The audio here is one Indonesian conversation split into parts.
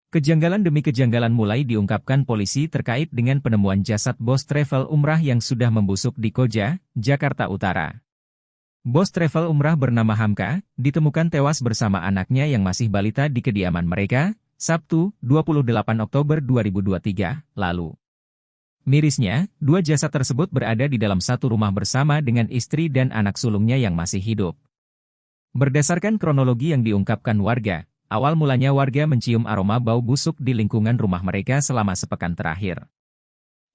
Kejanggalan demi kejanggalan mulai diungkapkan polisi terkait dengan penemuan jasad bos travel umrah yang sudah membusuk di Koja, Jakarta Utara. Bos travel umrah bernama Hamka, ditemukan tewas bersama anaknya yang masih balita di kediaman mereka, Sabtu, 28 Oktober 2023, lalu. Mirisnya, dua jasad tersebut berada di dalam satu rumah bersama dengan istri dan anak sulungnya yang masih hidup. Berdasarkan kronologi yang diungkapkan warga, awal mulanya warga mencium aroma bau busuk di lingkungan rumah mereka selama sepekan terakhir.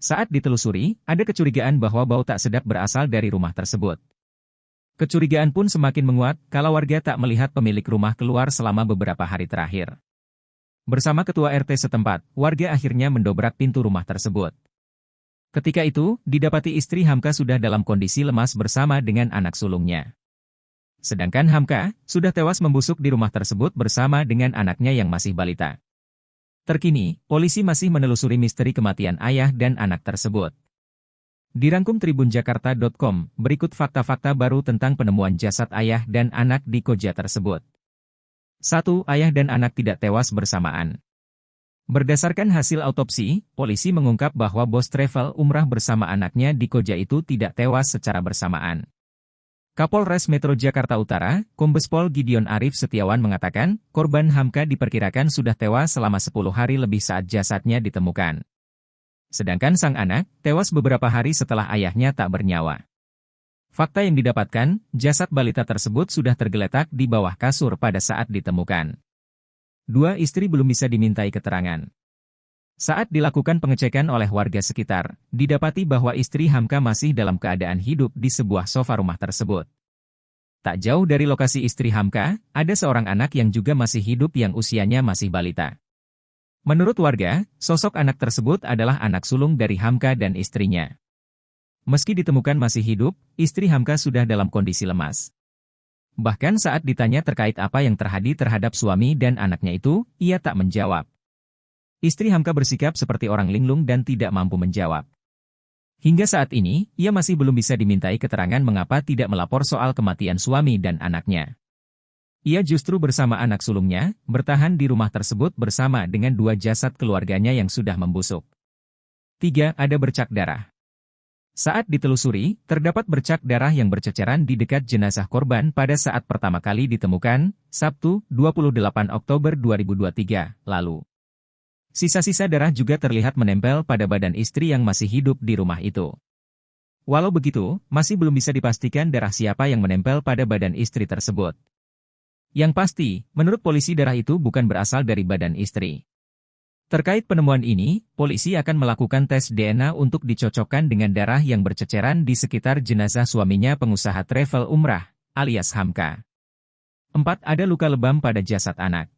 Saat ditelusuri, ada kecurigaan bahwa bau tak sedap berasal dari rumah tersebut. Kecurigaan pun semakin menguat kala warga tak melihat pemilik rumah keluar selama beberapa hari terakhir. Bersama ketua RT setempat, warga akhirnya mendobrak pintu rumah tersebut. Ketika itu, didapati istri Hamka sudah dalam kondisi lemas bersama dengan anak sulungnya. Sedangkan Hamka sudah tewas membusuk di rumah tersebut bersama dengan anaknya yang masih balita. Terkini, polisi masih menelusuri misteri kematian ayah dan anak tersebut. Dirangkum tribunjakarta.com, berikut fakta-fakta baru tentang penemuan jasad ayah dan anak di Koja tersebut. 1. Ayah dan anak tidak tewas bersamaan. Berdasarkan hasil autopsi, polisi mengungkap bahwa bos travel umrah bersama anaknya di Koja itu tidak tewas secara bersamaan. Kapolres Metro Jakarta Utara, Kombes Pol Gideon Arif Setiawan mengatakan, korban Hamka diperkirakan sudah tewas selama 10 hari lebih saat jasadnya ditemukan. Sedangkan sang anak, tewas beberapa hari setelah ayahnya tak bernyawa. Fakta yang didapatkan, jasad balita tersebut sudah tergeletak di bawah kasur pada saat ditemukan. 2. Istri belum bisa dimintai keterangan. Saat dilakukan pengecekan oleh warga sekitar, didapati bahwa istri Hamka masih dalam keadaan hidup di sebuah sofa rumah tersebut. Tak jauh dari lokasi istri Hamka, ada seorang anak yang juga masih hidup yang usianya masih balita. Menurut warga, sosok anak tersebut adalah anak sulung dari Hamka dan istrinya. Meski ditemukan masih hidup, istri Hamka sudah dalam kondisi lemas. Bahkan saat ditanya terkait apa yang terjadi terhadap suami dan anaknya itu, ia tak menjawab. Istri Hamka bersikap seperti orang linglung dan tidak mampu menjawab. Hingga saat ini, ia masih belum bisa dimintai keterangan mengapa tidak melapor soal kematian suami dan anaknya. Ia justru bersama anak sulungnya, bertahan di rumah tersebut bersama dengan dua jasad keluarganya yang sudah membusuk. 3. Ada bercak darah. Saat ditelusuri, terdapat bercak darah yang berceceran di dekat jenazah korban pada saat pertama kali ditemukan, Sabtu, 28 Oktober 2023, lalu. Sisa-sisa darah juga terlihat menempel pada badan istri yang masih hidup di rumah itu. Walau begitu, masih belum bisa dipastikan darah siapa yang menempel pada badan istri tersebut. Yang pasti, menurut polisi darah itu bukan berasal dari badan istri. Terkait penemuan ini, polisi akan melakukan tes DNA untuk dicocokkan dengan darah yang berceceran di sekitar jenazah suaminya pengusaha travel umrah, alias Hamka. 4. Ada luka lebam pada jasad anak.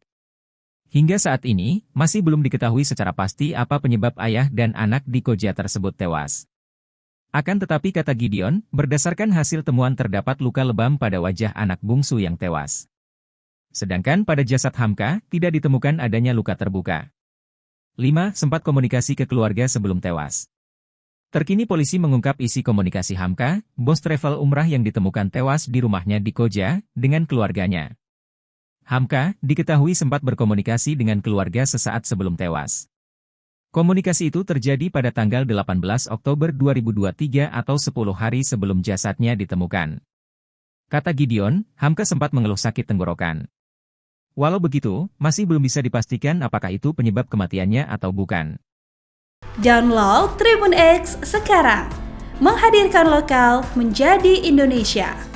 Hingga saat ini, masih belum diketahui secara pasti apa penyebab ayah dan anak di Koja tersebut tewas. Akan tetapi kata Gideon, berdasarkan hasil temuan terdapat luka lebam pada wajah anak bungsu yang tewas. Sedangkan pada jasad Hamka, tidak ditemukan adanya luka terbuka. 5. Sempat komunikasi ke keluarga sebelum tewas. Terkini polisi mengungkap isi komunikasi Hamka, bos travel umrah yang ditemukan tewas di rumahnya di Koja, dengan keluarganya. Hamka diketahui sempat berkomunikasi dengan keluarga sesaat sebelum tewas. Komunikasi itu terjadi pada tanggal 18 Oktober 2023 atau 10 hari sebelum jasadnya ditemukan. Kata Gideon, Hamka sempat mengeluh sakit tenggorokan. Walau begitu, masih belum bisa dipastikan apakah itu penyebab kematiannya atau bukan. Download Tribun X sekarang, menghadirkan lokal menjadi Indonesia.